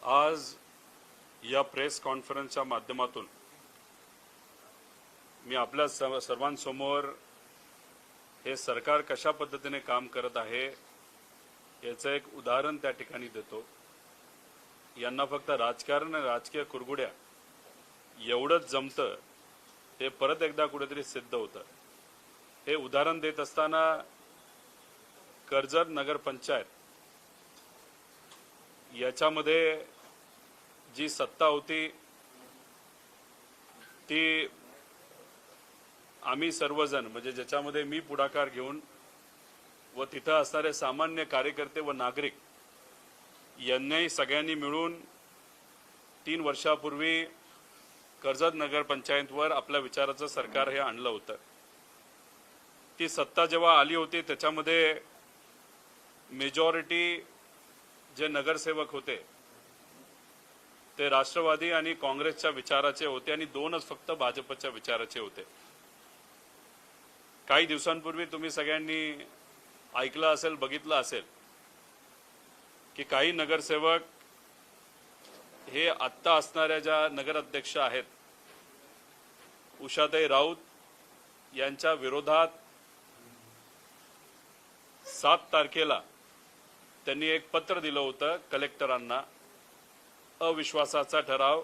आज या प्रेस कॉन्फरन्सच्या माध्यमातून मी आपल्या सर्वांसमोर हे सरकार कशा पद्धतीने काम करत आहे याचं एक उदाहरण त्या ठिकाणी देतो। यांना फक्त राजकारण आणि राजकीय कुरघुड्या एवढंच जमतं हे परत एकदा कुठेतरी सिद्ध होतं। हे उदाहरण देत असताना कर्जत नगर पंचायत याच्यामध्ये जी सत्ता होती ती आम्ही सर्वजण म्हणजे ज्याच्यामध्ये मी पुढाकार घेऊन व तिथं असणारे सामान्य कार्यकर्ते व नागरिक यांनी सगळ्यांनी मिळून 3 वर्षापूर्वी कर्जत नगर पंचायतवर आपल्या विचाराचं सरकार हे आणलं होतं। ती सत्ता जेव्हा आली होती त्याच्यामध्ये मेजॉरिटी जे नगरसेवक होते ते राष्ट्रवादी आणि काँग्रेसच्या विचाराचे होते आणि 2च फक्त भाजपच्या विचाराचे होते। काही दिवसांपूर्वी तुम्ही सगळ्यांनी ऐकलं असेल, बघितलं असेल की काही नगरसेवक हे आत्ता असणाऱ्या ज्या नगराध्यक्ष आहेत उषाताई राऊत यांच्या विरोधात 7 तारखेला त्यांनी एक पत्र दिलं होतं कलेक्टरांना, अविश्वासाचा ठराव।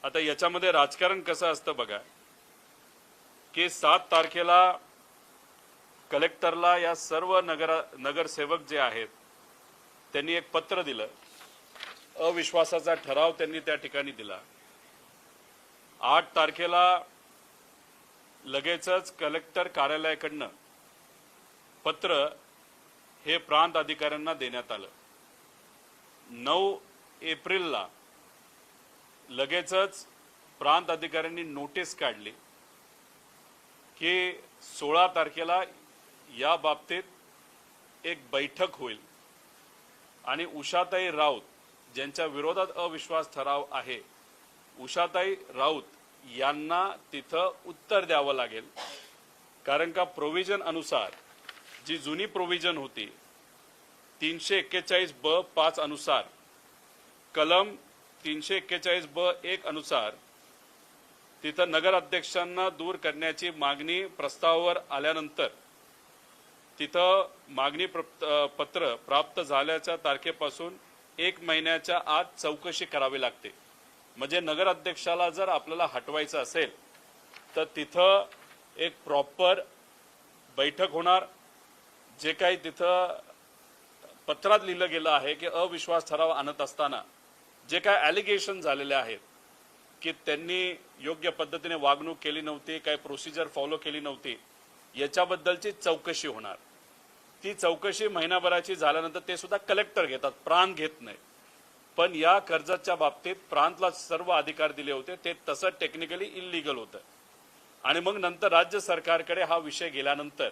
आता याच्यामध्ये राजकारण कसं असतं बघा की 7 तारखेला कलेक्टरला या सर्व नगरसेवक जे आहेत त्यांनी एक पत्र दिलं, अविश्वासाचा ठराव त्यांनी त्या ठिकाणी दिला। 8 तारखेला लगेचच कलेक्टर कार्यालयाकडनं पत्र हे प्रांत अधिकाऱ्यांना देण्यात आलं। 9 एप्रिलला लगेचच प्रांत अधिकाऱ्यांनी नोटीस काढली की 16 तारखेला या बाबतीत एक बैठक होईल आणि उषाताई राऊत ज्यांच्या विरोधात अविश्वास ठराव आहे उषाताई राऊत यांना तिथं उत्तर द्यावं लागेल। कारण का प्रोव्हिजन अनुसार जी जुनी प्रोव्हिजन होती 341(ब)(5) अनुसार, कलम 341(ब)(1) अनुसार तिथं नगराध्यक्षांना दूर करण्याची मागणी प्रस्तावावर आल्यानंतर तिथं मागणी पत्र प्राप्त झाल्याच्या तारखेपासून 1 महिन्याच्या आत चौकशी करावी लागते। म्हणजे नगराध्यक्षाला जर आपल्याला हटवायचं असेल तर तिथं एक प्रॉपर बैठक होणार। जे काही तिथं पत्रात लिहिलं गेलं आहे की अविश्वास ठराव आणत असताना जे काय ॲलिगेशन झालेले आहेत की त्यांनी योग्य पद्धतीने वागणूक केली नव्हती, काही प्रोसिजर फॉलो केली नव्हती, याच्याबद्दलची चौकशी होणार। ती चौकशी महिनाभराची झाल्यानंतर ते सुद्धा कलेक्टर घेतात, प्रांत घेत नाही। पण या कर्जतच्या बाबतीत प्रांतला सर्व अधिकार दिले होते, ते तसं टेक्निकली इल्लीगल होतं। आणि मग नंतर राज्य सरकारकडे हा विषय गेल्यानंतर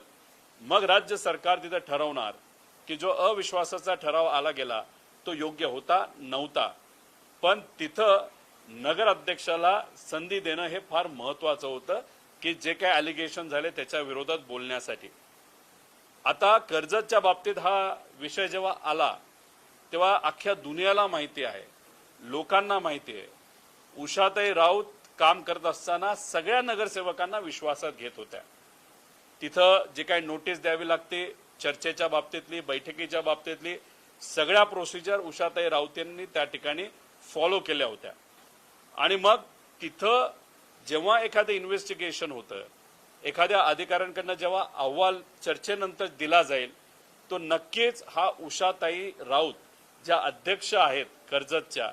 मग राज्य सरकार तिथं ठरवणार की जो अविश्वासाचा ठराव आला गेला तो योग्य होता नव्हता। पण तिथं नगर अध्यक्षाला संधी देणं हे फार महत्त्वाचं होतं की जे काही ॲलिगेशन झाले त्याच्या विरोधात बोलण्यासाठी। आता कर्जतच्या बाबतीत हा विषय जेव्हा आला तेव्हा अख्ख्या दुनियाला माहिती आहे, लोकांना माहिती आहे, उषाताई राऊत काम करत असताना सगळ्या नगरसेवकांना विश्वासात घेत होत्या। तिथं जे काही नोटीस द्यावी लागते चर्चेच्या बाबतीतली, बैठकीच्या बाबतीतली सगळ्या प्रोसिजर उषाताई राऊत यांनी त्या ठिकाणी फॉलो केल्या होत्या। आणि मग तिथं जेव्हा एखादं इन्व्हेस्टिगेशन होतं, एखाद्या अधिकाऱ्यांकडनं जेव्हा अहवाल चर्चेनंतर दिला जाईल तो नक्कीच हा उषाताई राऊत ज्या अध्यक्ष आहेत कर्जतच्या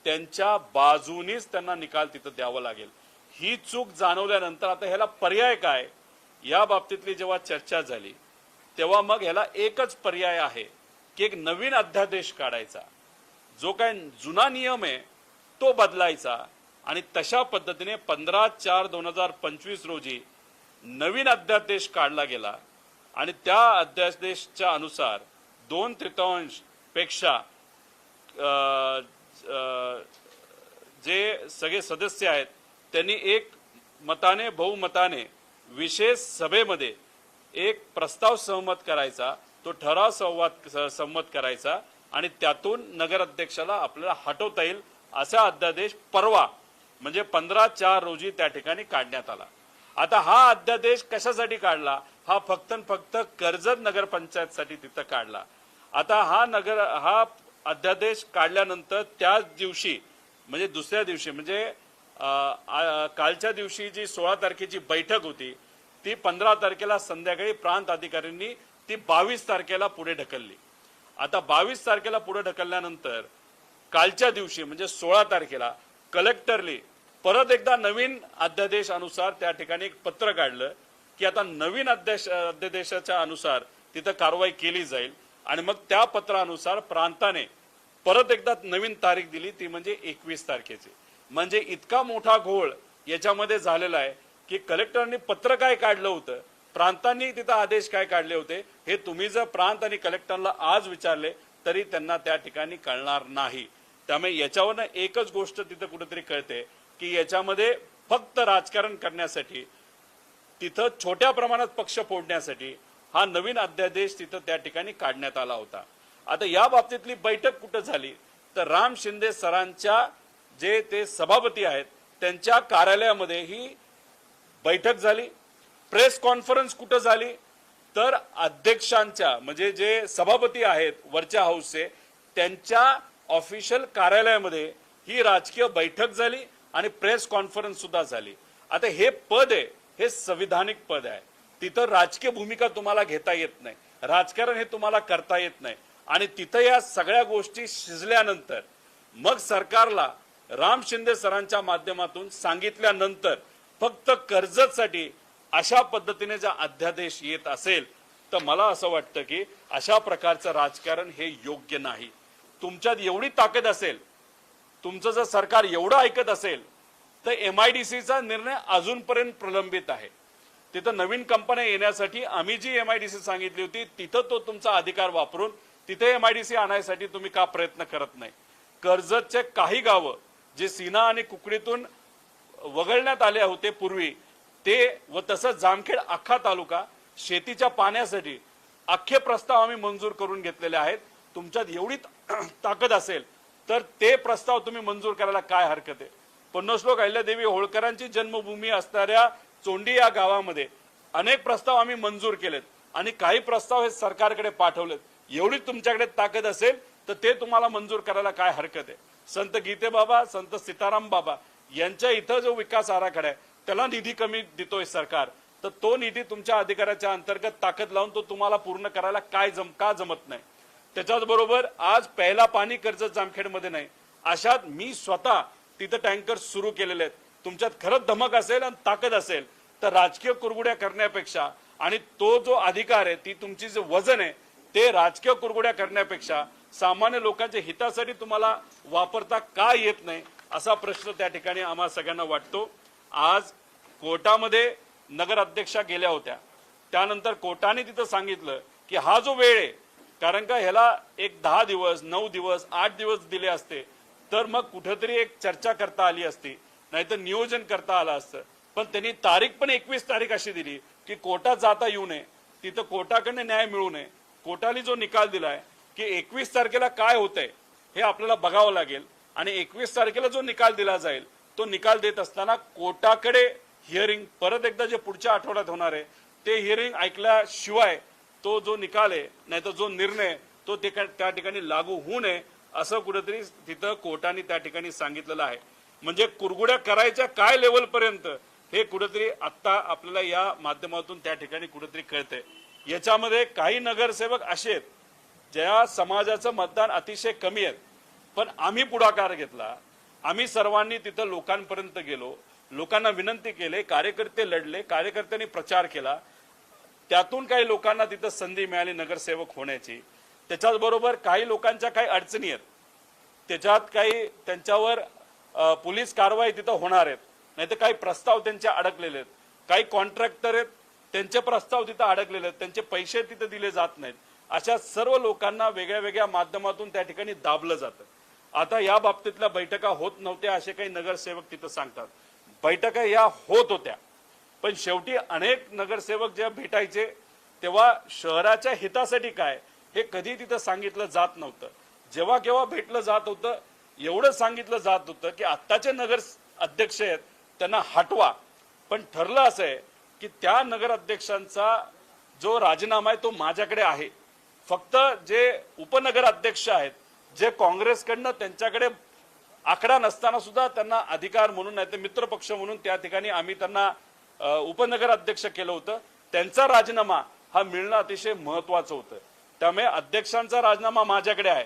त्यांच्या बाजूनीच त्यांना निकाल तिथं द्यावा लागेल। ही चूक जाणवल्यानंतर आता ह्याला पर्याय काय या बाबतीतली जेव्हा चर्चा झाली तेव्हा मग ह्याला एकच पर्याय आहे की एक नवीन अध्यादेश काढायचा, जो काय जुना नियम आहे तो बदलायचा आणि तशा पद्धतीने 15/4/2025 रोजी नवीन अध्यादेश काढला गेला। आणि त्या अध्यादेशाच्या अनुसार 2/3 पेक्षा जे सगळे सदस्य आहेत त्यांनी एक मताने बहुमताने विशेष सभेमध्ये एक प्रस्ताव सहमत करायचा, तो ठराव संमत करायचा आणि त्यातून नगराध्यक्षाला आपल्याला हटवता येईल असा अध्यादेश परवा म्हणजे 15/4 रोजी त्या ठिकाणी काढण्यात आला। आता हा अध्यादेश कशासाठी काढला? हा फक्त कर्जत नगरपंचायतसाठी तिथं काढला। आता हा अध्यादेश काढल्यानंतर त्याच दिवशी म्हणजे दुसऱ्या दिवशी म्हणजे कालच्या दिवशी जी 16 तारखेची बैठक होती ती 15 तारखेला संध्याकाळी प्रांत अधिकाऱ्यांनी ती 22 तारखेला पुढे ढकलली। आता 22 तारखेला पुढे ढकलल्यानंतर कालच्या दिवशी म्हणजे 16 तारखेला कलेक्टरने परत एकदा नवीन अध्यादेश अनुसार त्या ठिकाणी एक पत्र काढलं की आता नवीन अध्यादेशाच्या अनुसार तिथं कारवाई केली जाईल आणि मग त्या पत्रानुसार प्रांताने परत एकदा नवीन तारीख दिली ती म्हणजे 21 तारखेची। म्हणजे इतका मोठा घोळ याच्यामध्ये झालेला आहे की कलेक्टरनी पत्र काय काढलं होतं, प्रांतांनी तिथं आदेश काय काढले होते हे तुम्ही जर प्रांत आणि कलेक्टरला आज विचारले तरी त्यांना त्या ठिकाणी कळणार नाही। त्यामुळे याच्यावरनं एकच गोष्ट तिथं कुठेतरी कळते की याच्यामध्ये फक्त राजकारण करण्यासाठी तिथं छोट्या प्रमाणात पक्ष फोडण्यासाठी हा नवीन अध्यादेश तिथं त्या ठिकाणी काढण्यात आला होता। आता या बाबतीतली बैठक कुठं झाली तर राम शिंदे सरांच्या जे ते सभापती आहेत त्यांच्या कार्यालयामध्ये ही बैठक झाली। प्रेस कॉन्फरन्स कुठं झाली तर अध्यक्षांच्या म्हणजे जे सभापती आहेत वरच्या हाऊसचे त्यांच्या ऑफिशियल कार्यालयामध्ये ही राजकीय बैठक झाली आणि प्रेस कॉन्फरन्स सुद्धा झाली। आता हे पद आहे हे संविधानिक पद आहे, तिथं राजकीय भूमिका तुम्हाला घेता येत नाही, राजकारण हे तुम्हाला करता येत नाही आणि तिथं या सगळ्या गोष्टी शिजल्यानंतर मग सरकारला राम शिंदे सरांच्या माध्यमातून सांगितल्यानंतर फक्त कर्जतसाठी अशा पद्धतीने जर अध्यादेश येत असेल तर मला असं वाटतं की अशा प्रकारचं राजकारण हे योग्य नाही। तुमच्यात एवढी ताकद असेल, तुमचं जर सरकार एवढं ऐकत असेल तर MIDCचा निर्णय अजूनपर्यंत प्रलंबित आहे। तिथं नवीन कंपन्या येण्यासाठी आम्ही जी MIDC सांगितली होती तिथं तो तुमचा अधिकार वापरून तिथे MIDC आणायसाठी तुम्ही का प्रयत्न करत नाही? कर्जतचे काही गावं जे सीना आणि कुकडीतून वगळण्यात आले होते पूर्वी ते व तसंच जामखेड अख्खा तालुका शेतीच्या पाण्यासाठी अख्खे प्रस्ताव आम्ही मंजूर करून घेतलेले आहेत। तुमच्यात एवढी ताकद असेल तर ते प्रस्ताव तुम्ही मंजूर करायला काय हरकत आहे? पुण्यश्लोक अहिल्यादेवी होळकरांची जन्मभूमी असणाऱ्या चोंडी या गावामध्ये अनेक प्रस्ताव आम्ही मंजूर केलेत आणि काही प्रस्ताव हे सरकारकडे पाठवलेत। एवढी तुमच्याकडे ताकद असेल तर ते तुम्हाला मंजूर करायला काय हरकत आहे? संत गीते बाबा, संत सीताराम बाबा यांच्या इथं जो विकास आराखडा आहे त्याला निधी कमी देतोय सरकार, तर तो निधी तुमच्या अधिकाराच्या अंतर्गत ताकद लावून तो तुम्हाला पूर्ण करायला का जमत नाही? त्याच्याबरोबर आज प्यायला पाणी कर्जत जामखेडमध्ये नाही, अशात मी स्वतः तिथं टँकर सुरू केलेले आहेत। तुमच्यात खरंच धमक असेल आणि ताकद असेल तर राजकीय कुरगुड्या करण्यापेक्षा आणि तो जो अधिकार आहे ती तुमची जे वजन आहे ते राजकीय कुरगुड्या करण्यापेक्षा सामान्य लोकांच्या हितासाठी तुम्हाला वापरता का येत नाही असा प्रश्न त्या ठिकाणी आम्हा सगळ्यांना वाटतो। आज कोर्टामध्ये नगर अध्यक्षा गेल्या होत्या, त्यानंतर कोर्टाने तिथं सांगितलं की हा जो वेळ आहे, कारण का ह्याला एक 10 दिवस 9 दिवस 8 दिवस दिले असते तर मग कुठेतरी एक चर्चा करता आली असती, नाहीतर नियोजन करता आलं असतं। पण त्यांनी तारीख पण 21 तारीख अशी दिली की कोर्टात जाता येऊ नये, तिथं कोर्टाकडनं न्याय मिळू नये। कोर्टाने जो निकाल दिलाय की 21 तारखेला काय होतंय हे आपल्याला बघावं लागेल आणि 21 तारखेला जो निकाल दिला जाईल तो निकाल देत असताना कोर्टाकडे हिअरिंग परत एकदा जे पुढच्या आठवड्यात होणार आहे ते हिअरिंग ऐकल्याशिवाय तो जो निकाल आहे नाहीतर जो निर्णय तो त्या ठिकाणी लागू होऊ नये असं कुठेतरी तिथं कोर्टाने त्या ठिकाणी सांगितलेलं आहे। म्हणजे कुरगुड्या करायच्या काय लेवल पर्यंत हे कुठेतरी आता आपल्याला या माध्यमातून त्या ठिकाणी कुठेतरी कळतंय। याच्यामध्ये काही नगरसेवक असे आहेत ज्या समाजाचं मतदान अतिशय कमी आहे, पण आम्ही पुढाकार घेतला, आम्ही सर्वांनी तिथं लोकांपर्यंत गेलो, लोकांना विनंती केली, कार्यकर्ते लढले, कार्यकर्त्यांनी प्रचार केला, त्यातून काही लोकांना तिथं संधी मिळाली नगरसेवक होण्याची। त्याच्याबरोबर काही लोकांच्या काही अडचणी आहेत, त्याच्यात काही त्यांच्यावर पोलीस कारवाई तिथं होणार आहेत, नाहीतर काही प्रस्ताव त्यांचे अडकलेले आहेत, काही कॉन्ट्रॅक्टर आहेत त्यांचे प्रस्ताव तिथं अडकलेले आहेत, त्यांचे पैसे तिथं दिले जात नाहीत। अशा सर्व लोकांना वेगळ्या वेगळ्या माध्यमातून त्या ठिकाणी दाबलं जातं। आता या बाबतीतल्या बैठका होत नव्हत्या असे काही नगरसेवक तिथं सांगतात, बैठका या होत होत्या, पण शेवटी अनेक नगरसेवक जेव्हा भेटायचे तेव्हा शहराच्या हितासाठी काय हे कधी तिथं सांगितलं जात नव्हतं। जेव्हा केव्हा भेटलं जात होतं, एवढं सांगितलं जात होतं की आत्ताचे नगर अध्यक्ष आहेत त्यांना हटवा. पण ठरलं असं आहे की त्या नगर अध्यक्षांचा जो राजीनामा आहे तो माझ्याकडे आहे. फक्त जे उपनगर अध्यक्ष आहेत, जे काँग्रेसकडनं त्यांच्याकडे आकडा नसताना सुद्धा त्यांना अधिकार म्हणून नाही तर मित्रपक्ष म्हणून त्या ठिकाणी आम्ही त्यांना उपनगर अध्यक्ष केलं होतं, त्यांचा राजीनामा हा मिळणं अतिशय महत्वाचं होतं. त्यामुळे अध्यक्षांचा राजीनामा माझ्याकडे आहे,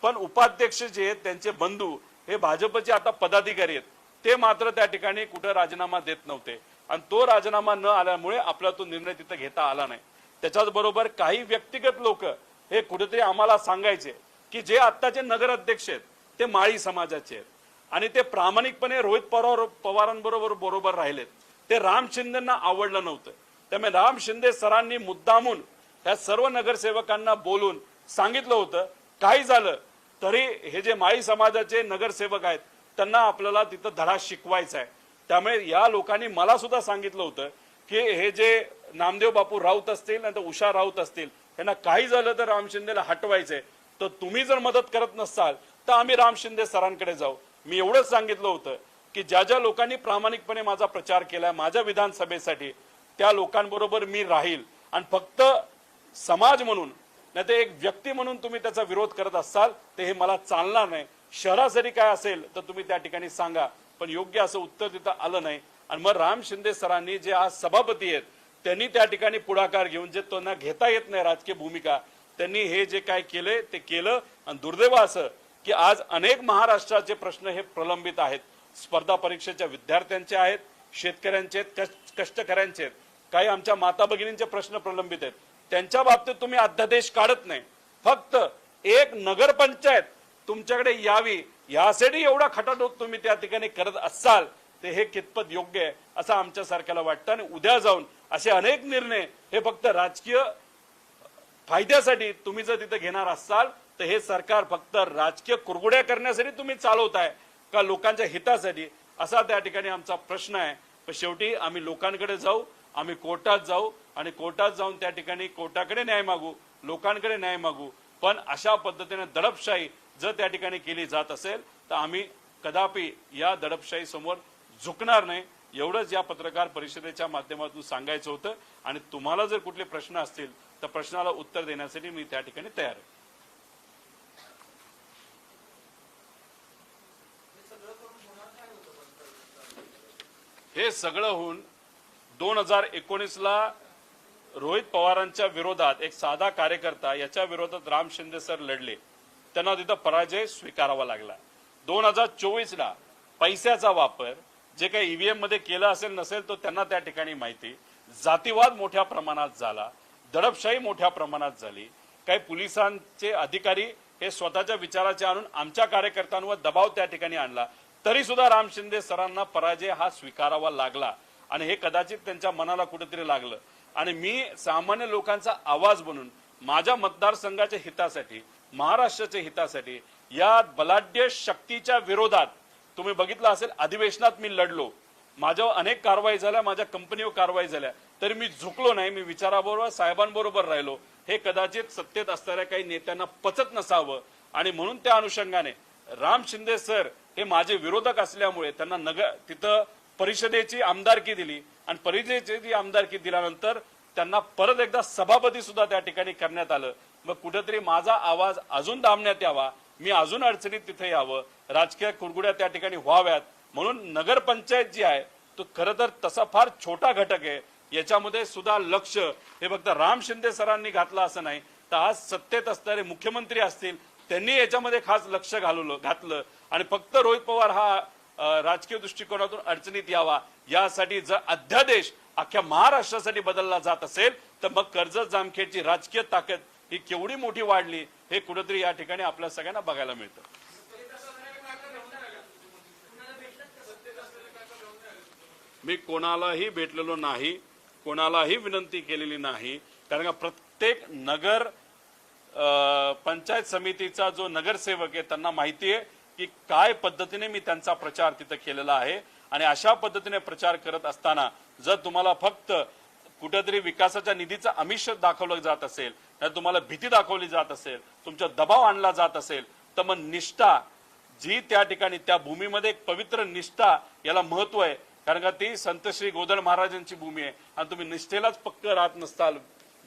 पण उपाध्यक्ष जे आहेत त्यांचे बंधू हे भाजपचे आता पदाधिकारी आहेत, ते मात्र त्या ठिकाणी कुठं राजीनामा देत नव्हते आणि तो राजीनामा न आल्यामुळे आपला तो निर्णय तिथं घेता आला नाही. त्याच्याच बरोबर काही व्यक्तिगत लोक हे कुठेतरी आम्हाला सांगायचे की जे आत्ताचे नगर अध्यक्ष आहेत ते माळी समाजाचे आहेत आणि ते प्रामाणिकपणे रोहित पवारांबरोबर राहिलेत. ते राम शिंदेंना आवडलं नव्हतं. त्यामुळे राम शिंदे सरांनी मुद्दामून या सर्व नगरसेवकांना बोलून सांगितलं होतं काही झालं तरी हे जे माळी समाजाचे नगरसेवक आहेत त्यांना आपल्याला तिथं धडा शिकवायचा आहे. त्यामुळे या लोकांनी मला सुद्धा सांगितलं होतं की हे जे नामदेव बापू राऊत असतील नाही तर उषा राऊत असतील यांना काही झालं तर राम शिंदेला हटवायचंय, तर तुम्ही जर मदत करत नसाल तर आम्ही राम शिंदे सरांकडे जाऊ. मी एवढंच सांगितलं होतं की ज्या ज्या लोकांनी प्रामाणिकपणे माझा प्रचार केलाय माझ्या विधानसभेसाठी त्या लोकांबरोबर मी राहील आणि फक्त समाज म्हणून नाही तर एक व्यक्ती म्हणून तुम्ही त्याचा विरोध करत असाल तर हे मला चालणार नाही. शहरासाठी काय असेल तर तुम्ही त्या ठिकाणी सांगा, पण योग्य असं उत्तर तिथं आलं नाही. आणि मग राम शिंदे सरांनी जे आज सभापती आहेत त्यांनी त्या ठिकाणी पुढाकार घेऊन जे त्यांना घेता येत नाही राजकीय भूमिका, त्यांनी हे जे काय केले ते केलं. आणि दुर्दैव असं की आज अनेक महाराष्ट्राचे प्रश्न हे प्रलंबित आहेत. स्पर्धा परीक्षेच्या विद्यार्थ्यांचे आहेत, शेतकऱ्यांचे आहेत, कष्टकऱ्यांचे आहेत, काही आमच्या माता भगिनींचे प्रश्न प्रलंबित आहेत. त्यांच्या बाबतीत तुम्ही अध्यादेश काढत नाही, फक्त एक नगरपंचायत तुमच्याकडे यावी यासाठी एवढा खटाटोप तुम्ही त्या ठिकाणी करत असाल ते हे कितपत योग्य आहे असं आमच्या सारख्याला वाटतं. आणि उद्या जाऊन असे अनेक निर्णय हे फक्त राजकीय फायद्यासाठी तुम्ही जर तिथे घेणार असाल तर हे सरकार फक्त राजकीय कुरघोड्या करण्यासाठी तुम्ही चालवताय का लोकांच्या हितासाठी, असा त्या ठिकाणी आमचा प्रश्न आहे. पण शेवटी आम्ही लोकांकडे जाऊ, आम्ही कोर्टात जाऊ आणि कोर्टात जाऊन त्या ठिकाणी कोर्टाकडे न्याय मागू, लोकांकडे न्याय मागू. पण अशा पद्धतीने दडपशाही जर त्या ठिकाणी केली जात असेल तर आम्ही कदापि या दडपशाही समोर झुकणार नाही. एवढंच या पत्रकार परिषदेच्या माध्यमातून सांगायचं होतं. आणि तुम्हाला जर कुठले प्रश्न असतील तर प्रश्नाला उत्तर देण्यासाठी मी त्या ठिकाणी तयार आहे. हे सगळं होऊन 2019ला रोहित पवारांच्या विरोधात एक साधा कार्यकर्ता याच्या विरोधात राम शिंदे सर लढले, त्यांना तिथं पराजय स्वीकारावा लागला. 2024ला पैशाचा वापर जे काही ईव्हीएम मध्ये केला असेल नसेल तो त्यांना त्या ठिकाणी माहिती. जातीवाद मोठ्या प्रमाणात झाला, दडपशाही मोठ्या प्रमाणात झाली. काही पोलिसांचे अधिकारी हे स्वतःच्या विचाराचे आणून आमच्या कार्यकर्त्यांवर दबाव त्या ठिकाणी आणला, तरी सुद्धा राम शिंदे सरांना पराजय हा स्वीकारावा लागला. आणि हे कदाचित त्यांच्या मनाला कुठेतरी लागलं. आणि मी सामान्य लोकांचा आवाज बनून माझ्या मतदारसंघाच्या हितासाठी, महाराष्ट्राच्या हितासाठी या बलाढ्य शक्तीच्या विरोधात तुम्ही बघितलं असेल अधिवेशनात मी लढलो, माझ्यावर अनेक कारवाई झाल्या, माझ्या कंपनीवर कारवाई झाल्या, तरी मी झुकलो नाही. मी विचाराबरोबर साहेबांबरोबर राहिलो. हे कदाचित सत्तेत असणाऱ्या काही नेत्यांना पचत नसावं आणि म्हणून त्या अनुषंगाने राम शिंदे सर हे माझे विरोधक असल्यामुळे त्यांना तिथं परिषदेची आमदारकी दिली आणि परिषदेची आमदारकी दिल्यानंतर त्यांना परत एकदा सभापती सुद्धा त्या ठिकाणी करण्यात आलं. मग कुठेतरी माझा आवाज अजून दाबण्यात यावा, मी अजून अडचणीत तिथे यावं, राजकीय कुरघोड्या त्या ठिकाणी व्हाव्यात म्हणून नगरपंचायत जी आहे तो खरं तर तसा फार छोटा घटक आहे. याच्यामध्ये सुद्धा लक्ष हे फक्त राम शिंदे सरांनी घातलं असं नाही, तर आज सत्तेत असणारे मुख्यमंत्री असतील त्यांनी याच्यामध्ये खास लक्ष घातलं आणि फक्त रोहित पवार हा राजकीय दृष्टिकोनातून अडचणीत यावा यासाठी जर अध्यादेश अख्ख्या महाराष्ट्रासाठी बदलला जात असेल तर मग कर्जत जामखेडची राजकीय ताकद ही केवढी मोठी वाढली हे कुठेतरी या ठिकाणी आपल्या सगळ्यांना बघायला मिळतं. मी कोणालाही भेटलेलो नाही, कोणालाही विनंती केलेली नाही, कारण का प्रत्येक नगर पंचायत समितीचा जो नगरसेवक आहे त्यांना माहिती आहे की काय पद्धतीने मी त्यांचा प्रचार तिथं केलेला आहे. आणि अशा पद्धतीने प्रचार करत असताना जर तुम्हाला फक्त कुठेतरी विकासाच्या निधीचं आमिष दाखवलं जात असेल, तर तुम्हाला भीती दाखवली जात असेल, तुमचा दबाव आणला जात असेल, तर मग निष्ठा जी त्या ठिकाणी त्या भूमीमध्ये एक पवित्र निष्ठा याला महत्व आहे, कारण का ती संत श्री गोदड महाराजांची भूमी आहे आणि तुम्ही निष्ठेलाच पक्क राहत नसताल,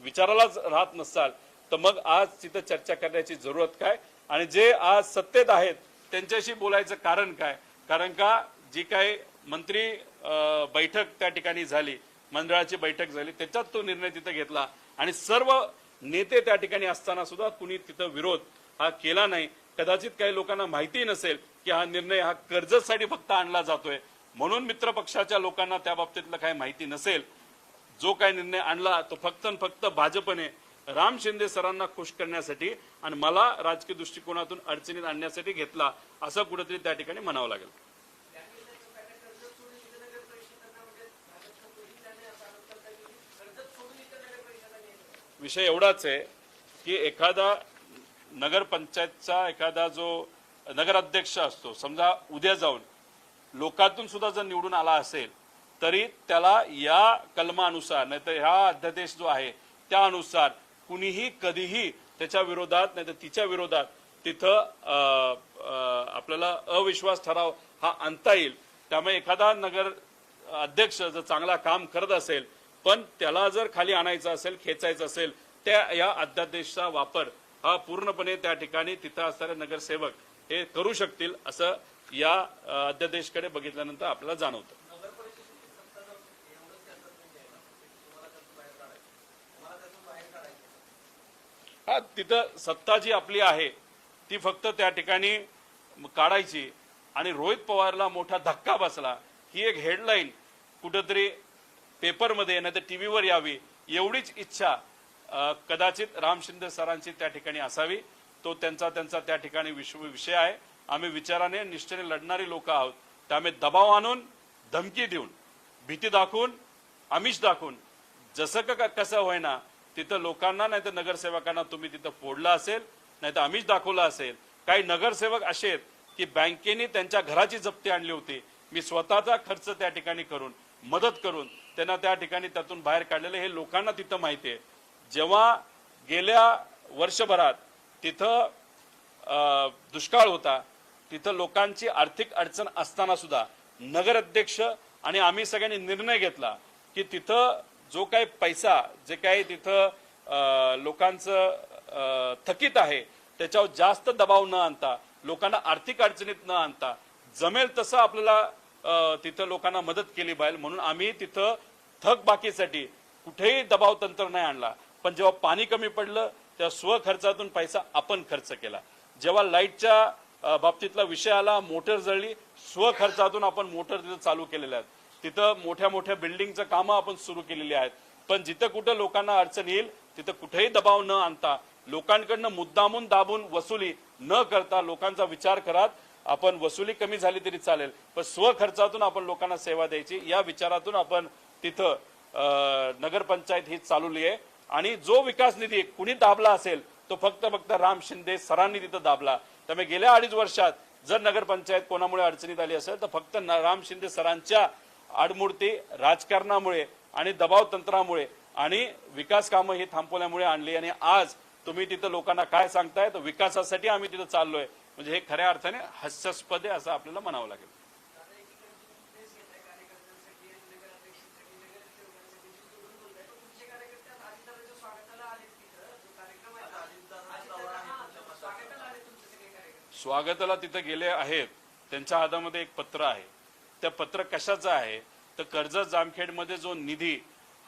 विचारालाच राहत नसताल, तर मग आज तिथं चर्चा करण्याची जरूरत काय? आणि जे आज सत्तेत आहेत त्यांच्याशी बोलायचं कारण काय? कारण का जी काही मंत्री बैठक त्या ठिकाणी झाली, मंडळाची बैठक झाली, त्याच्यात तो निर्णय तिथं घेतला आणि सर्व नेते त्या ठिकाणी असताना सुद्धा कुणी तिथं विरोध हा केला नाही. कदाचित काही लोकांना माहिती नसेल की हा निर्णय हा कर्जसाठी फक्त आणला जातोय, म्हणून मित्र पक्षाच्या लोकांना त्या बाबतीतलं काही माहिती नसेल. जो काही निर्णय आणला तो फक्त आणि फक्त भाजपने राम शिंदे सरांना खुश करण्यासाठी आणि मला राजकीय दृष्टिकोनातून अडचणीत आणण्यासाठी घेतला, असं कुठेतरी त्या ठिकाणी म्हणावं लागेल. विषय एवढाच आहे की एखादा नगरपंचायतचा एखादा जो नगराध्यक्ष असतो, समजा उद्या जाऊन लोकातून सुद्धा जर निवडून आला असेल तरी त्याला या कलमानुसार नाही तर ह्या अध्यादेश जो आहे त्यानुसार कुणीही कधीही त्याच्या विरोधात नाही तर तिच्या विरोधात तिथं आपल्याला अविश्वास ठराव हा आणता येईल. त्यामुळे एखादा नगर अध्यक्ष जर चांगला काम करत असेल पण त्याला जर खाली आणायचं असेल, खेचायचं असेल, त्या या अध्यादेशाचा वापर हा पूर्णपणे त्या ठिकाणी तिथं असणारे नगरसेवक हे करू शकतील, असं या अध्यादेशकडे बघितल्यानंतर आपल्याला जाणवतं. हा तिथं सत्ता जी आपली आहे ती फक्त त्या ठिकाणी काढायची आणि रोहित पवारला मोठा धक्का बसला ही एक हेडलाईन कुठेतरी पेपरमध्ये नाही तर टीव्हीवर यावी एवढीच इच्छा कदाचित राम शिंदे सरांची त्या ठिकाणी असावी. तो त्यांचा त्या ठिकाणी विषय आहे. आम्ही विचाराने निष्ठेने लढणारी लोक आहोत, त्यामुळे दबाव आणून, धमकी देऊन, भीती दाखवून, आमिष दाखवून जसं का कसं होईना तिथं लोकांना नाही तर नगरसेवकांना तुम्ही तिथं फोडलं असेल, नाही तर आमिष दाखवलं असेल. काही नगरसेवक असे आहेत की बँकेने त्यांच्या घराची जप्ती आणली होती, मी स्वतःचा खर्च त्या ठिकाणी करून मदत करून त्यांना त्या ठिकाणी त्यातून बाहेर काढलेलं हे लोकांना तिथं माहिती आहे. जेव्हा गेल्या वर्षभरात तिथं दुष्काळ होता, तिथं लोकांची आर्थिक अडचण असताना सुद्धा नगराध्यक्ष आणि आम्ही सगळ्यांनी निर्णय घेतला की तिथं जो काही पैसा जे काही तिथं लोकांचं थकीत आहे त्याच्यावर जास्त दबाव न आणता, लोकांना आर्थिक अडचणीत न आणता जमेल तसं आपल्याला तिथं लोकांना मदत केली पाहिजे, म्हणून आम्ही तिथं थकबाकीसाठी कुठेही दबाव तंत्र नाही आणला. पण जेव्हा पाणी कमी पडलं तेव्हा स्वखर्चातून पैसा आपण खर्च केला. जेव्हा लाईटच्या बाबतीतला विषय आला, मोटर जळली, स्वखर्चातून आपण मोटर तिथं चालू केलेल्या आहेत. तिथं मोठ्या मोठ्या बिल्डिंगचं कामं आपण सुरू केलेली आहेत. पण जिथं कुठं लोकांना अडचण येईल तिथं कुठेही दबाव न आणता, लोकांकडनं मुद्दामून दाबून वसुली न करता, लोकांचा विचार करत आपण वसुली कमी झाली तरी चालेल पण स्वखर्चातून आपण लोकांना सेवा द्यायची या विचारातून आपण तिथं नगरपंचायत ही चालवली आहे. आणि जो विकास निधी कुणी दाबला असेल तो फक्त राम शिंदे सरांनी तिथं दाबला. त्यामुळे गेल्या 2.5 वर्षात जर नगरपंचायत कोणामुळे अडचणीत आली असेल तर फक्त राम शिंदे सरांच्या आडमुडती राजकारणामुळे आणि दबाव तंत्रामुळे आणि विकास कामं ही थांबवल्यामुळे आणली. आणि आज तुम्ही तिथं लोकांना काय सांगताय तर विकासासाठी आम्ही तिथं चाललोय, म्हणजे हे खऱ्या अर्थाने हास्यास्पद आहे असं आपल्याला म्हणावं लागेल. स्वागताला तिथं गेले आहेत, त्यांच्या हातामध्ये एक पत्र आहे. त्या पत्र कशाचं आहे तर कर्जत जामखेडमध्ये जो निधी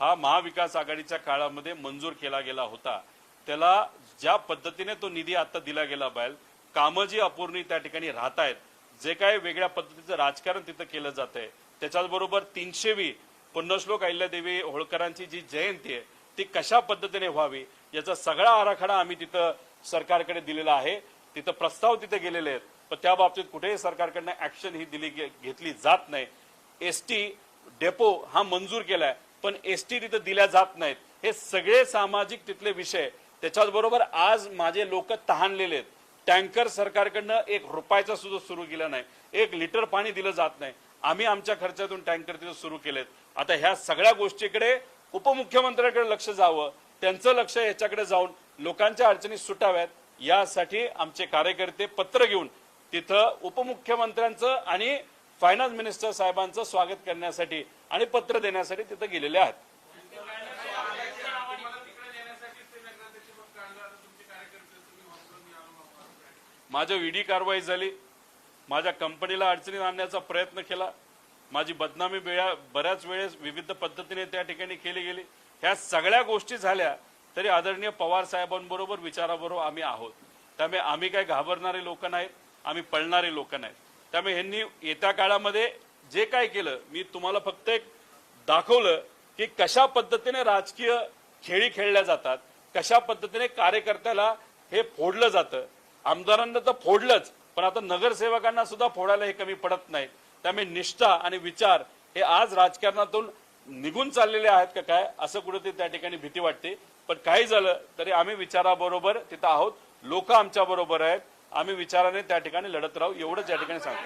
हा महाविकास आघाडीच्या काळामध्ये मंजूर केला गेला होता त्याला ज्या पद्धतीने तो निधी आता दिला गेला पाहिजे, कामं जी अपूर्ण त्या ठिकाणी राहत आहेत, जे काही वेगळ्या पद्धतीचं राजकारण तिथं केलं जात आहे, त्याच्याचबरोबर 300वी पुण्यश्लोक अहिल्यादेवी होळकरांची जी जयंती आहे ती कशा पद्धतीने व्हावी याचा सगळा आराखडा आम्ही तिथं सरकारकडे दिलेला आहे. तिथं प्रस्ताव तिथे गेलेले आहेत पण त्या बाबतीत कुठेही सरकारकडनं ऍक्शन ही घेतली जात नाही. एसटी डेपो हा मंजूर केलाय पण एसटी तिथे दिल्या जात नाहीत. हे सगळे सामाजिक तिथले विषय. त्याच्याचबरोबर आज माझे लोक तहानलेले आहेत. टँकर सरकारकडनं 1 रुपयाचा सुद्धा सुरू केला नाही, 1 लिटर पाणी दिलं जात नाही. आम्ही आमच्या खर्चातून टँकर तिथे सुरू केलेत. आता ह्या सगळ्या गोष्टीकडे उपमुख्यमंत्र्यांकडे लक्ष जावं, त्यांचं लक्ष याच्याकडे जाऊन लोकांच्या अडचणी सुटाव्यात यासाठी आमचे कार्यकर्ते पत्र घेऊन तिथं उपमुख्यमंत्र्यांचं आणि फायनान्स मिनिस्टर साहेबांचं स्वागत करण्यासाठी आणि पत्र देण्यासाठी तिथं गेलेले आहेत. माझ्या ईडी कारवाई झाली, माझ्या कंपनीला अडचणीत आणण्याचा प्रयत्न केला, माझी बदनामी बऱ्याच वेळेस विविध पद्धतीने त्या ठिकाणी केली गेली. ह्या सगळ्या गोष्टी झाल्या तरी आदरणीय पवार साहेबांबरोबर विचाराबरोबर आम्ही आहोत. त्यामुळे आम्ही काही घाबरणारे लोक नाहीत, आम्ही पळणारे लोक नाहीत. त्यामुळे ह्यांनी येत्या काळामध्ये जे काय केलं, मी तुम्हाला फक्त एक दाखवलं की कशा पद्धतीने राजकीय खेळी खेळल्या जातात, कशा पद्धतीने कार्यकर्त्याला हे फोडलं जातं. आमदारांना तर फोडलंच, पण आता नगरसेवकांना सुद्धा फोडायला हे कमी पडत नाही. त्यामुळे निष्ठा आणि विचार हे आज राजकारणातून निघून चाललेले आहेत का काय, असं कुठेतरी त्या ठिकाणी भीती वाटते. पण काही झालं तरी आम्ही विचाराबरोबर तिथं आहोत, लोक आमच्या बरोबर आहेत, आम्ही विचाराने त्या ठिकाणी लढत राहू, एवढंच या ठिकाणी सांगतो.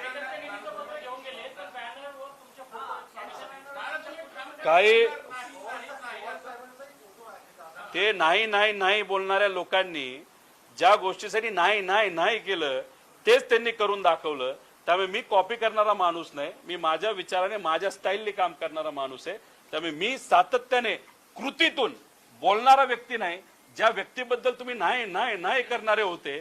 काही ते नाही नाही नाही बोलणाऱ्या लोकांनी ज्या गोष्टीसाठी नाही नाही नाही केलं तेच त्यांनी करून दाखवलं. त्यामुळे मी कॉपी करणारा माणूस नाही, मी माझ्या विचाराने माझ्या स्टाईलने काम करणारा माणूस आहे. त्यामुळे मी सातत्याने कृतीतून बोलणारा व्यक्ती नाही. ज्या व्यक्तीबद्दल तुम्ही नाही नाही नाही करणारे होते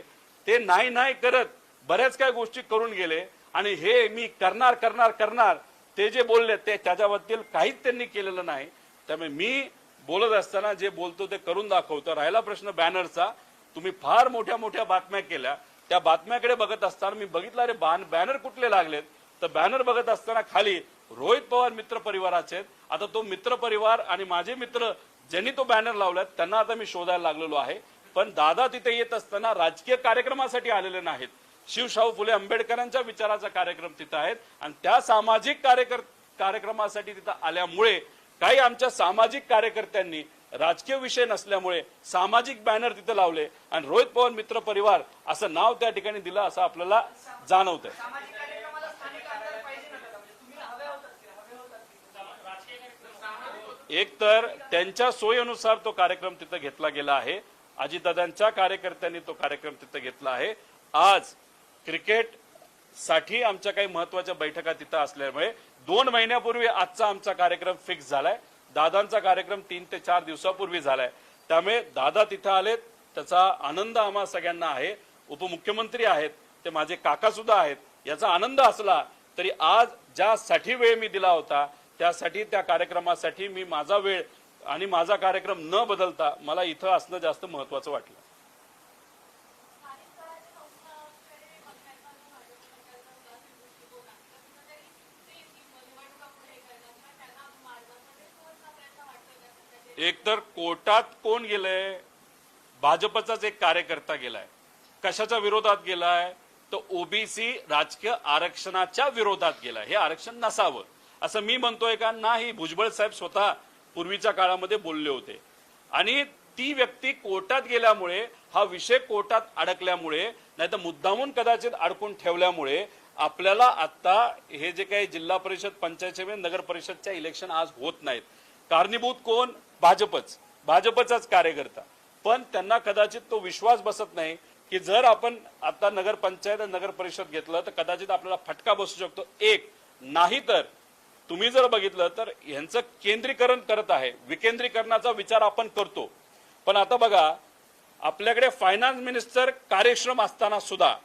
ते नाही नाही करत बऱ्याच काही गोष्टी करून गेले, आणि हे मी करणार करणार करणार ते जे बोलले ते त्याच्याबद्दल काहीच त्यांनी केलेलं नाही. त्यामुळे मी बोलत असताना जे बोलतो ते करून दाखवतो. राहिला प्रश्न बॅनरचा, तुम्ही फार मोठ्या मोठ्या बातम्या केल्या, त्या बातम्याकडे बघत असताना मी बघितलं अरे बॅनर कुठले लागलेत, तर बॅनर बघत असताना खाली रोहित पवार मित्र परिवाराचे आहेत. आता तो मित्र परिवार आणि माझे मित्र ज्यांनी तो बॅनर लावलाय त्यांना आता मी शोधायला लागलेलो आहे. पण दादा तिथे येत असताना राजकीय कार्यक्रमासाठी आलेले नाहीत, शिवशाहू फुले आंबेडकरांच्या विचाराचा कार्यक्रम तिथं आहेत, आणि त्या सामाजिक कार्यक्रमासाठी तिथं आल्यामुळे काही आमच्या सामाजिक कार्यकर्त्यांनी राजकीय विषय नसल्यामुळे सामाजिक बॅनर तिथे लावले आणि रोहित पवार मित्र परिवार असं नाव त्या ठिकाणी दिलं असं आपल्याला जाणवतंय. एक तर त्यांच्या सोयीनुसार तो कार्यक्रम तिथं घेतला गेला आहे. अजितदादांच्या कार्यकर्त्यांनी तो कार्यक्रम तिथं घेतला आहे. आज क्रिकेट साठी आमच्या काही महत्वाच्या बैठका तिथं असल्यामुळे 2 महिन्यापूर्वी आजचा आमचा कार्यक्रम फिक्स झालाय. दादांचा कार्यक्रम 3 ते 4 दिवसापूर्वी झालाय. त्यामुळे दादा तिथं आलेत, त्याचा आनंद आम्हा सगळ्यांना आहे. उपमुख्यमंत्री आहेत, ते माझे काका सुद्धा आहेत, याचा आनंद असला तरी आज ज्यासाठी वेळ मी दिला होता त्यासाठी त्या कार्यक्रमासाठी मी माझा वेळ आणि माझा कार्यक्रम न बदलता मला इथं असणं जास्त महत्वाचं वाटलं. एकतर कोर्टात कोण गेलंय, भाजपचाच एक कार्यकर्ता गेलाय. कशाच्या विरोधात गेलाय, तर ओबीसी राजकीय आरक्षणाच्या विरोधात गेलाय. हे आरक्षण नसावं असं मी म्हणतोय का नाही, भुजबळ साहेब स्वतः पूर्वीच्या काळामध्ये बोलले होते. आणि ती व्यक्ती कोर्टात गेल्यामुळे, हा विषय कोर्टात अडकल्यामुळे, नाही तर मुद्दामून कदाचित अडकून ठेवल्यामुळे आपल्याला आता हे जे काही जिल्हा परिषद, पंचायत समिती, नगर परिषदच्या इलेक्शन आज होत नाहीत. कारणीभूत कोण? भाजपचाच कार्यकर्ता. पण त्यांना कदाचित तो विश्वास बसत नाही की जर आपण आता नगर पंचायत नगर परिषद घेतलं तर कदाचित आपल्याला फटका बसू शकतो. एक नाही तर तुम्ही जर बघितलं तर यांचं केंद्रीकरण करत आहे, विकेंद्रीकरणाचा विचार आपण करतो. पण आता बघा, आपल्याकडे फायनान्स मिनिस्टर कार्यक्षम असताना सुद्धा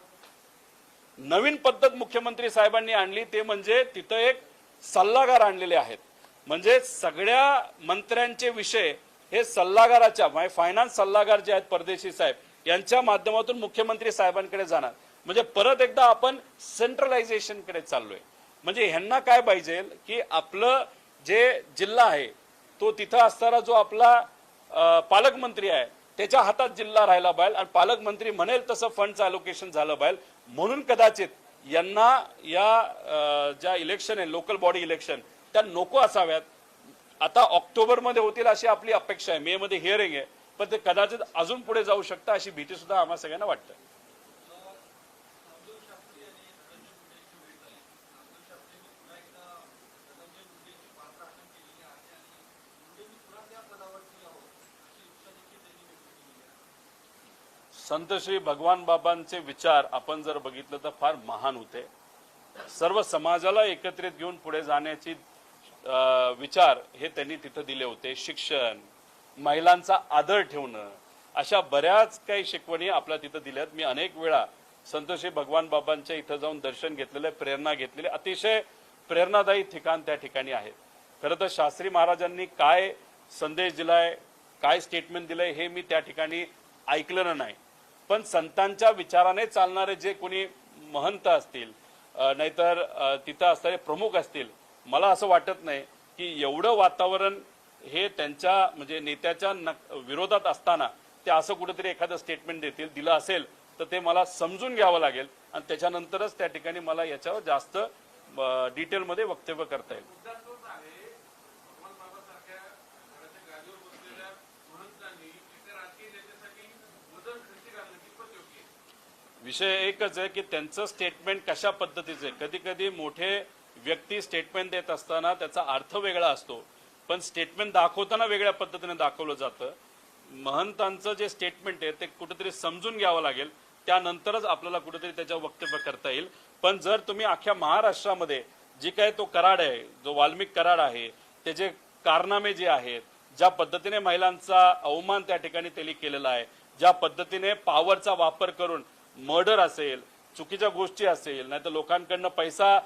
नवीन पद्धत मुख्यमंत्री साहेबांनी आणली, ते म्हणजे तिथं एक सल्लागार आणलेले आहेत. म्हणजे सगळ्या मंत्र्यांचे विषय हे सल्लागाराच्या, फायनान्स सल्लागार जे आहेत परदेशी साहेब, यांच्या माध्यमातून मुख्यमंत्री साहेबांकडे जाणार. म्हणजे परत एकदा आपण सेंट्रलायझेशन कडे चाललोय. म्हणजे ह्यांना काय पाहिजे की आपलं जे जिल्हा आहे तो तिथं असताना जो आपला पालकमंत्री आहे त्याच्या हातात जिल्हा राहिला पाहिजे आणि पालकमंत्री म्हणेल तसं फंडचं अलोकेशन झालं पाहिजे. म्हणून कदाचित यांना या ज्या इलेक्शन आहे, लोकल बॉडी इलेक्शन, त्या नको असाव्यात. आता ऑक्टोबरमध्ये होतील अशी आपली अपेक्षा आहे, मे मध्ये हिअरिंग आहे, पण ते कदाचित अजून पुढे जाऊ शकतं अशी भीती सुद्धा आम्हा सगळ्यांना वाटतं. संत श्री भगवान बाबांचे विचार आपण जर बघितलं तर फार महान होते. सर्व समाजाला एकत्रित घेऊन पुढे जाण्याची विचार हे त्यांनी तिथं दिले होते. शिक्षण, महिलांचा आदर ठेवणं, अशा बऱ्याच काही शिकवणी आपल्या तिथं दिल्यात. मी अनेक वेळा संत श्री भगवान बाबांच्या इथं जाऊन दर्शन घेतलेलं, प्रेरणा घेतलेली. अतिशय प्रेरणादायी ठिकाण त्या ठिकाणी आहे. खरं तर शास्त्री महाराजांनी काय संदेश दिलाय, काय स्टेटमेंट दिलंय हे मी त्या ठिकाणी ऐकलं नाही. पण संतांच्या विचाराने चालणारे जे कोणी महंत असतील, नाहीतर तिथं असणारे प्रमुख असतील, मला असं वाटत नाही की एवढं वातावरण हे त्यांच्या म्हणजे नेत्याच्या विरोधात असताना ते असं कुठेतरी एखादं स्टेटमेंट देतील. दिलं असेल तर ते मला समजून घ्यावं लागेल आणि त्याच्यानंतरच त्या ठिकाणी मला याच्यावर जास्त डिटेलमध्ये वक्तव्य करता येईल. विषय एकच आहे की त्यांचं स्टेटमेंट कशा पद्धतीचे. कधी कधी मोठे व्यक्ती स्टेटमेंट देत असताना त्याचा अर्थ वेगळा असतो, पण स्टेटमेंट दाखवताना वेगळ्या पद्धतीने दाखवलं जातं. महंतांचं जे स्टेटमेंट आहे ते कुठेतरी समजून घ्यावं लागेल, त्यानंतरच आपल्याला कुठेतरी त्याच्यावर वक्तव्य करता येईल. पण जर तुम्ही अख्ख्या महाराष्ट्रामध्ये जी काय तो कराड आहे, जो वाल्मिक कराड आहे, त्याचे कारनामे जे आहेत, ज्या पद्धतीने महिलांचा अवमान त्या ठिकाणी त्यांनी केलेला आहे, ज्या पद्धतीने पॉवरचा वापर करून मर्डर असेल, चुकीच्या गोष्टी असेल, नाहीतर लोकांकडनं पैसा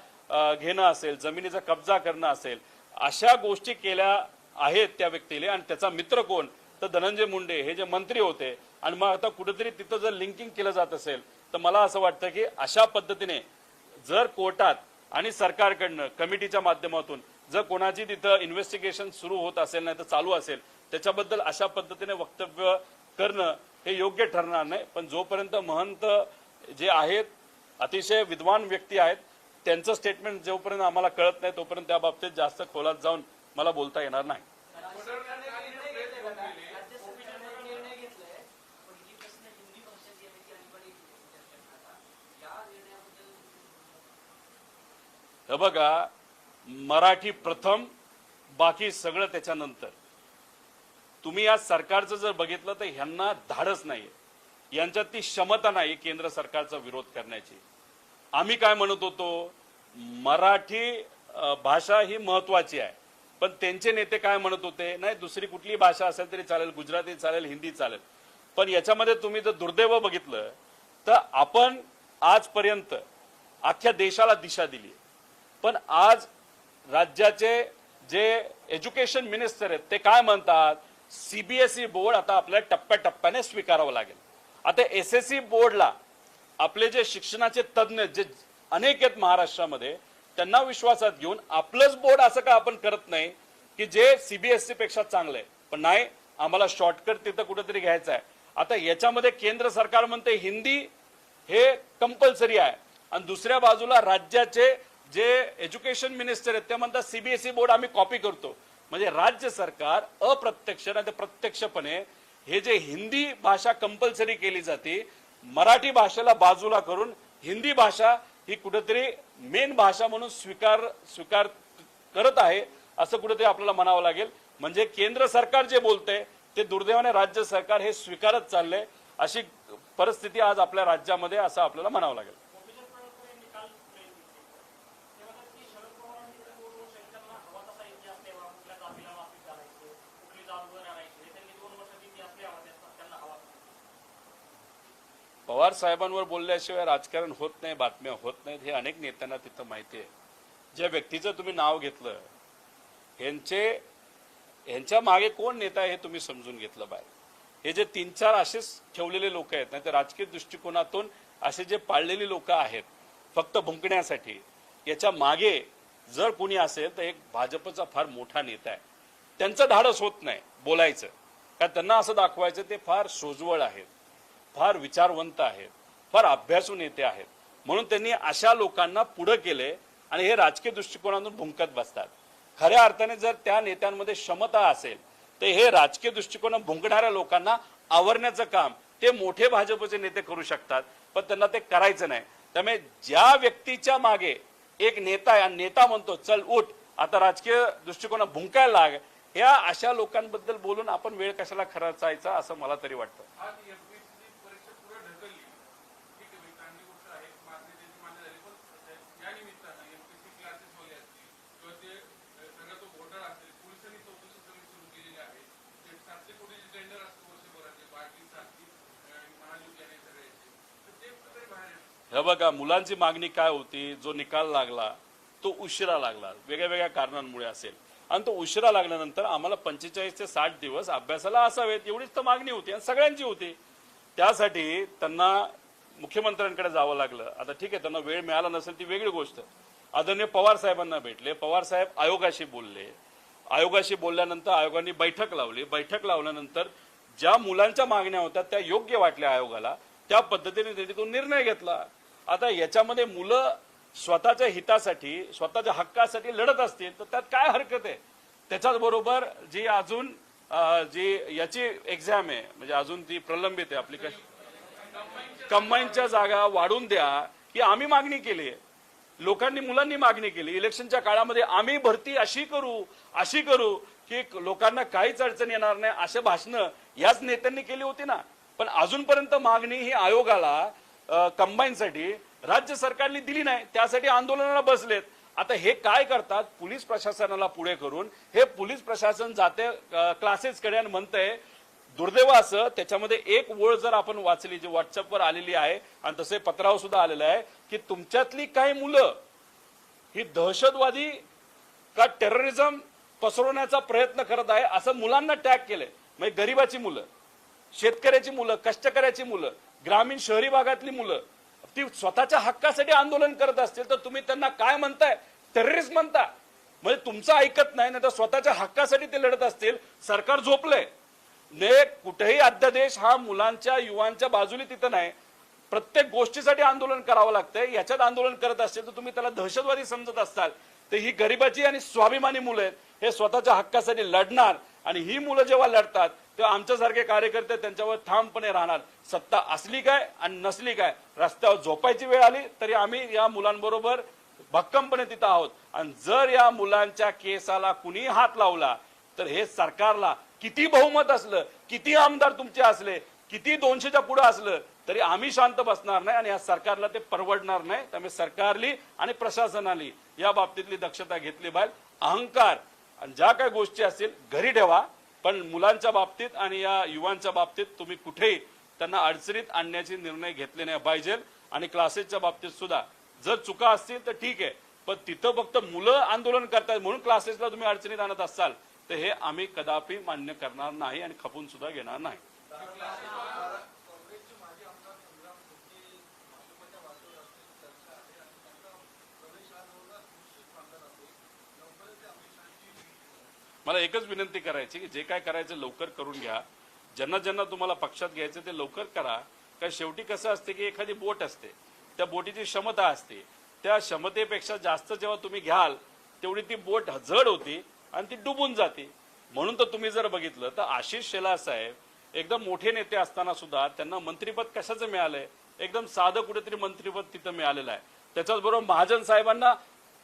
घेणं असेल, जमिनीचा कब्जा करणं असेल, अशा गोष्टी केल्या आहेत त्या व्यक्तीने. आणि त्याचा मित्र कोण तर धनंजय मुंडे हे जे मंत्री होते. आणि मग आता कुठेतरी तिथं जर लिंकिंग केलं जात असेल तर मला असं वाटतं की अशा पद्धतीने जर कोर्टात आणि सरकारकडनं कमिटीच्या माध्यमातून जर कोणाची तिथं इन्व्हेस्टिगेशन सुरू होत असेल, नाही तर चालू असेल, त्याच्याबद्दल अशा पद्धतीने वक्तव्य करणं हे योग्य ठरणार नाही. पण जोपर्यंत महंत जे आहेत, अतिशय विद्वान व्यक्ती आहेत, त्यांचं स्टेटमेंट जोपर्यंत आम्हाला कळत नाही तोपर्यंत त्या बाबतीत जास्त खोलात जाऊन मला बोलता येणार नाही. हे बघा, मराठी प्रथम, बाकी सगळं त्याच्यानंतर. तुम्ही या सरकारचं जर बघितलं तर ह्यांना धाडस नाहीये, यांच्यात ती क्षमता नाही केंद्र सरकारचा विरोध करण्याची. आम्ही काय म्हणत होतो, मराठी भाषा ही महत्वाची आहे, पण त्यांचे नेते काय म्हणत होते, नाही दुसरी कुठली भाषा असेल तरी चालेल, गुजराती चालेल, हिंदी चालेल. पण याच्यामध्ये तुम्ही जर दुर्दैव बघितलं तर आपण आजपर्यंत अख्ख्या देशाला दिशा दिली, पण आज राज्याचे जे एज्युकेशन मिनिस्टर आहेत ते काय म्हणतात, सीबीएसई बोर्ड आता आपल्याला टप्प्याटप्प्याने स्वीकारावं लागेल. आता एसएससी बोर्डला आपले जे शिक्षणाचे तज्ज्ञ जे अनेक आहेत महाराष्ट्रामध्ये, त्यांना विश्वासात घेऊन आपलंच बोर्ड असं का आपण करत नाही की जे सीबीएसई पेक्षा चांगलं आहे. पण नाही, आम्हाला शॉर्टकट तिथं कुठेतरी घ्यायचं आहे. आता याच्यामध्ये केंद्र सरकार म्हणते हिंदी हे कंपल्सरी आहे, आणि दुसऱ्या बाजूला राज्याचे जे एज्युकेशन मिनिस्टर आहेत ते म्हणतात सीबीएसई बोर्ड आम्ही कॉपी करतो. म्हणजे राज्य सरकार अप्रत्यक्ष नाही प्रत्यक्षपणे हे जे हिंदी भाषा कंपल्सरी केली जाते, मराठी भाषेला बाजूला करून हिंदी भाषा ही कुठेतरी मेन भाषा म्हणून स्वीकार करत आहे, असं कुठेतरी आपल्याला म्हणावं लागेल. म्हणजे केंद्र सरकार जे बोलतंय ते दुर्दैवाने राज्य सरकार हे स्वीकारत चाललंय. अशी परिस्थिती आज आपल्या राज्यामध्ये असं आपल्याला म्हणावं लागेल. पवार साहेबांवर बोलल्याशिवाय राजकारण होत नाही, बातम्या होत नाहीत, हे अनेक नेत्यांना तिथं माहिती आहे. ज्या व्यक्तीचं तुम्ही नाव घेतलं, ह्यांच्या मागे कोण नेता आहे हे तुम्ही समजून घेतलं पाहिजे. हे जे 3-4 असेच ठेवलेले लोक आहेत, नाही तर राजकीय दृष्टिकोनातून असे जे पाळलेली लोक आहेत फक्त भुंकण्यासाठी, याच्या मागे जर कोणी असेल तर एक भाजपचा फार मोठा नेता आहे. त्यांचं धाडस होत नाही बोलायचं, कारण त्यांना असं दाखवायचं ते फार सोजवळ आहेत, फार विचारवंत आहेत, फार अभ्यासू नेते आहेत. म्हणून त्यांनी अशा लोकांना पुढे केले आणि हे राजकीय दृष्टिकोनातून भुंकत बसतात. खऱ्या अर्थाने जर त्या नेत्यांमध्ये क्षमता असेल तर हे राजकीय दृष्टिकोन भुंकणाऱ्या लोकांना आवरण्याचं काम ते मोठे भाजपचे नेते करू शकतात, पण त्यांना ते करायचं नाही. त्यामुळे ज्या व्यक्तीच्या मागे एक नेता आहे आणि नेता म्हणतो चल उठ आता राजकीय दृष्टिकोन भुंकायला लाग, ह्या अशा लोकांबद्दल बोलून आपण वेळ कशाला खर्चायचा असं मला तरी वाटतं. हे बघा, मुलांची मागणी काय होती, जो निकाल लागला तो उशिरा लागला, वेगळ्या वेगळ्या कारणांमुळे असेल, आणि तो उशिरा लागल्यानंतर आम्हाला 45 ते 60 दिवस अभ्यासाला असावेत एवढीच तर मागणी होती आणि सगळ्यांची होती. त्यासाठी त्यांना मुख्यमंत्र्यांकडे जावं लागलं. आता ठीक आहे, त्यांना वेळ मिळाला नसेल ती वेगळी गोष्ट. आदरणीय पवार साहेबांना भेटले, पवार साहेब आयोगाशी बोलले, आयोगाशी बोलल्यानंतर आयोगाने बैठक लावली, बैठक लावल्यानंतर ज्या मुलांच्या मागण्या होत्या त्या योग्य वाटल्या आयोगाला, त्या पद्धतीने त्यांनी निर्णय घेतला. आता याच्यामध्ये मुलं स्वतःच्या हितासाठी, स्वतःच्या हक्कासाठी लढत असतील तर त्यात काय हरकत आहे. त्याच्याच बरोबर जी अजून जी याची एक्झाम आहे, म्हणजे अजून ती प्रलंबित आहे आपली, कंबाईनच्या जागा वाढून द्या ही आम्ही मागणी केली आहे. लोकांनी, मुलांनी मागणी केली. इलेक्शनच्या काळामध्ये आम्ही भरती अशी करू की लोकांना काहीच अडचण येणार नाही असे भाषणं याच नेत्यांनी केली होती ना. पण अजूनपर्यंत मागणी ही आयोगाला कंबाईनसाठी राज्य सरकारने दिली नाही, त्यासाठी आंदोलनाला बसलेत. आता हे काय करतात, पोलीस प्रशासनाला पुढे करून हे पोलीस प्रशासन जाते क्लासेसकडे आणि म्हणतंय. दुर्दैव असं त्याच्यामध्ये एक ओळ जर आपण वाचली, जी व्हॉट्सअपवर आलेली आहे आणि तसे पत्रावर सुद्धा आलेलं आहे, की तुमच्यातली काही मुलं ही दहशतवादी का टेररिझम पसरवण्याचा प्रयत्न करत आहे असं मुलांना टॅग केलंय. म्हणजे गरिबाची मुलं, शेतकऱ्याची मुलं, कष्टकऱ्याची मुलं, ग्रामीण शहरी भागातली मुलं ती स्वतःच्या हक्कासाठी आंदोलन करत असतील तर तुम्ही त्यांना काय म्हणताय, टेररिस्ट म्हणता. म्हणजे तुमचं ऐकत नाही, तर स्वतःच्या हक्कासाठी ते लढत असतील. सरकार झोपलंय. कुठेही अध्यादेश हा मुलांच्या, युवांच्या बाजूने तिथं नाही. प्रत्येक गोष्टीसाठी आंदोलन करावं लागतंय. याच्यात आंदोलन करत असतील तर तुम्ही त्याला दहशतवादी समजत असताल. तर ही गरिबाची आणि स्वाभिमानी मुलं आहेत, हे स्वतःच्या हक्कासाठी लढणार. आणि ही मुलं जेव्हा लढतात तेव्हा आमच्यासारखे कार्यकर्ते त्यांच्यावर ठामपणे राहणार. सत्ता असली काय आणि नसली काय, रस्त्यावर झोपायची वेळ आली तरी आम्ही या मुलांबरोबर भक्कमपणे तिथं आहोत. आणि जर या मुलांच्या केसाला कुणी हात लावला तर हे सरकारला किती बहुमत असलं, किती आमदार तुमचे असले, किती 200च्या पुढे असलं तरी आम्ही शांत बसणार नाही आणि या सरकारला ते परवडणार नाही. त्यामुळे सरकारली आणि प्रशासनाने या बाबतीतली दक्षता घेतली पाहिजे. अहंकार आणि ज्या काही गोष्टी असतील घरी ठेवा, पण मुलांच्या बाबतीत आणि या युवांच्या बाबतीत तुम्ही कुठेही त्यांना अडचणीत आणण्याचे निर्णय घेतले नाही पाहिजे. आणि क्लासेसच्या बाबतीत सुद्धा जर चुका असतील तर ठीक आहे, पण तिथं फक्त मुलं आंदोलन करतात म्हणून क्लासेसला तुम्ही अडचणीत आणत असाल तर हे आम्ही कदापि मान्य करणार नाही आणि खपून सुद्धा घेणार नाही. मला एकच विनंती करायची की जे काय करायचं लवकर करून घ्या. ज्यांना ज्यांना तुम्हाला पक्षात घ्यायचं ते लवकर करा. कारण शेवटी कसं असते की एखादी बोट असते, त्या बोटीची क्षमता असते, त्या क्षमतेपेक्षा जास्त जेव्हा तुम्ही घ्याल तेवढी ती बोट जड होती आणि ती डुबून जाते. म्हणून तर तुम्ही जर बघितलं तर आशिष शेलार साहेब एकदम मोठे नेते असताना सुद्धा त्यांना मंत्रिपद कशाचं मिळालंय, एकदम साधं कुठेतरी मंत्रिपद तिथं मिळालेलं आहे. त्याच्याच बरोबर महाजन साहेबांना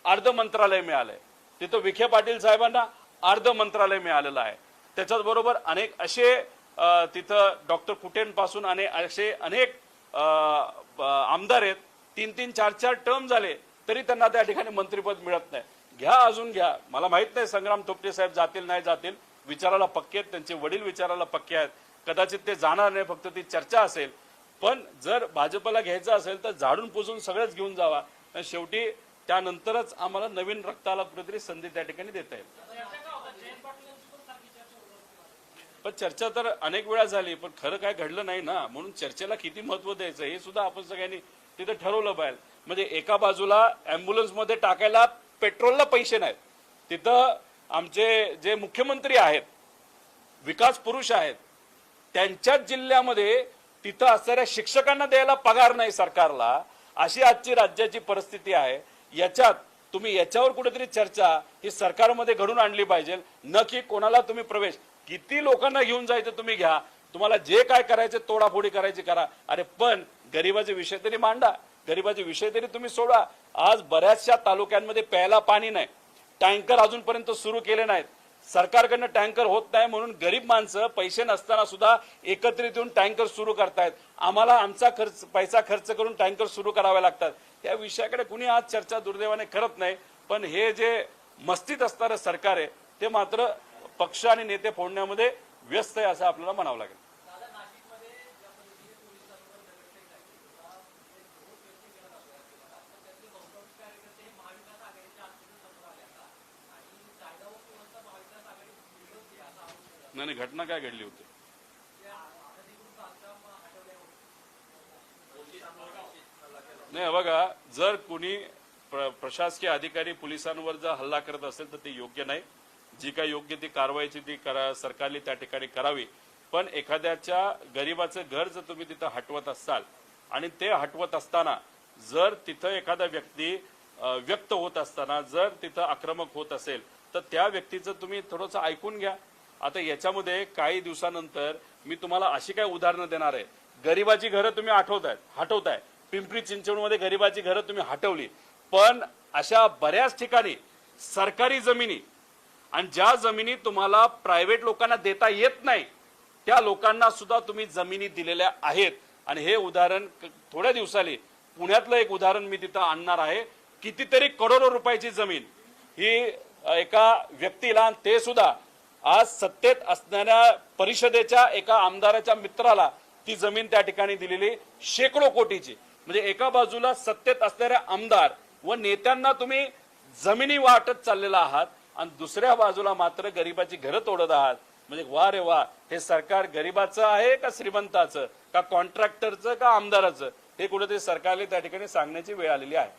अर्ध मंत्रालय मिळालंय, तिथं विखे पाटील साहेबांना अर्ध मंत्रालय मिळालेलं आहे. त्याच्याच बरोबर अनेक असे तिथं डॉक्टर कुटेंपासून असे अनेक आमदार आहेत, 3-3, 4-4 टर्म झाले तरी त्यांना त्या ठिकाणी मंत्रिपद मिळत नाही. घ्या, अजून घ्या. मला माहित नाही संग्राम थोपटे साहेब जातील नाही जातील, विचारायला पक्के आहेत, त्यांचे वडील विचारायला पक्के आहेत, कदाचित ते जाणार नाही, फक्त ती चर्चा असेल. पण जर भाजपला घ्यायचं असेल तर झाडून पुसून सगळंच घेऊन जावा. शेवटी त्यानंतरच आम्हाला नवीन रक्ताला कुठेतरी संधी त्या ठिकाणी देता येईल. पण चर्चा तर अनेक वेळा झाली, पण खरं काय घडलं नाही ना. म्हणून चर्चेला किती महत्व द्यायचं हे सुद्धा आपण सगळ्यांनी तिथे ठरवलं पाहिजे. म्हणजे एका बाजूला ॲम्ब्युलन्समध्ये टाकायला पेट्रोलला पैसे नाहीत, तिथं आमचे जे मुख्यमंत्री आहेत, विकास पुरुष आहेत, त्यांच्याच जिल्ह्यामध्ये तिथं असणाऱ्या शिक्षकांना द्यायला पगार नाही सरकारला. अशी आजची राज्याची परिस्थिती आहे. याच्यात तुम्ही याच्यावर कुठेतरी चर्चा ही सरकारमध्ये घडून आणली पाहिजे. न की कोणाला तुम्ही प्रवेश, किती लोकांना घेऊन जायचं तुम्ही घ्या, तुम्हाला जे काय करायचं तोडाफोडी करायची करा. अरे पण गरिबाचे विषय तरी मांडा, गरिबाचे विषय तरी तुम्ही सोडा. आज बऱ्याचशा तालुक्यांमध्ये प्यायला पाणी नाही, टँकर अजूनपर्यंत सुरू केले नाहीत, सरकारकडनं टँकर होत नाही म्हणून गरीब माणसं पैसे नसताना सुद्धा एकत्रित येऊन टँकर सुरू करतायत. आम्हाला आमचा पैसा खर्च करून टँकर सुरू करावे लागतात. या विषयाकडे कुणी आज चर्चा दुर्दैवाने करत नाही. पण हे जे मस्तीत असणारं सरकार आहे ते मात्र पक्ष आणि नेते फोडण्यामध्ये व्यस्त आहे असं आपल्याला म्हणावं लागेल. आणि घटना काय घडली होती? नाही बघा, जर कुणी प्रशासकीय अधिकारी पोलिसांवर जर हल्ला करत असेल तर ते योग्य नाही. जी काही योग्य ती कारवाईची ती सरकारने त्या ठिकाणी करावी. पण एखाद्याच्या गरीबाचं घर जर तुम्ही तिथं हटवत असाल आणि ते हटवत असताना जर तिथं एखादा व्यक्ती व्यक्त होत असताना जर तिथं आक्रमक होत असेल तर त्या व्यक्तीचं तुम्ही थोडंसं ऐकून घ्या. आता याच्यामध्ये काही दिवसानंतर मी तुम्हाला अशी काय उदाहरणं देणार आहे. गरीबाची घरं तुम्ही हटवताय. पिंपरी चिंचवडमध्ये गरीबाची घरं तुम्ही हटवली, पण अशा बऱ्याच ठिकाणी सरकारी जमिनी आणि ज्या जमिनी तुम्हाला प्रायव्हेट लोकांना देता येत नाही त्या लोकांना सुद्धा तुम्ही जमिनी दिलेल्या आहेत. आणि हे उदाहरण थोड्या दिवसांनी पुण्यातलं एक उदाहरण मी तिथं आणणार आहे. कितीतरी करोडो रुपयाची जमीन ही एका व्यक्तीला, ते सुद्धा आज सत्तेत असणाऱ्या परिषदेच्या एका आमदाराच्या मित्राला ती जमीन त्या ठिकाणी दिलेली शेकडो कोटीची. म्हणजे एका बाजूला सत्तेत असणाऱ्या आमदार व नेत्यांना तुम्ही जमिनी वाटत चाललेला आहात आणि दुसऱ्या बाजूला मात्र गरीबाची घरं तोडत आहात. म्हणजे वा रे वा, हे सरकार गरीबाचं आहे का श्रीमंताचं, का कॉन्ट्रॅक्टरचं का आमदाराचं, हे कुठेतरी सरकारने त्या ठिकाणी सांगण्याची वेळ आलेली आहे.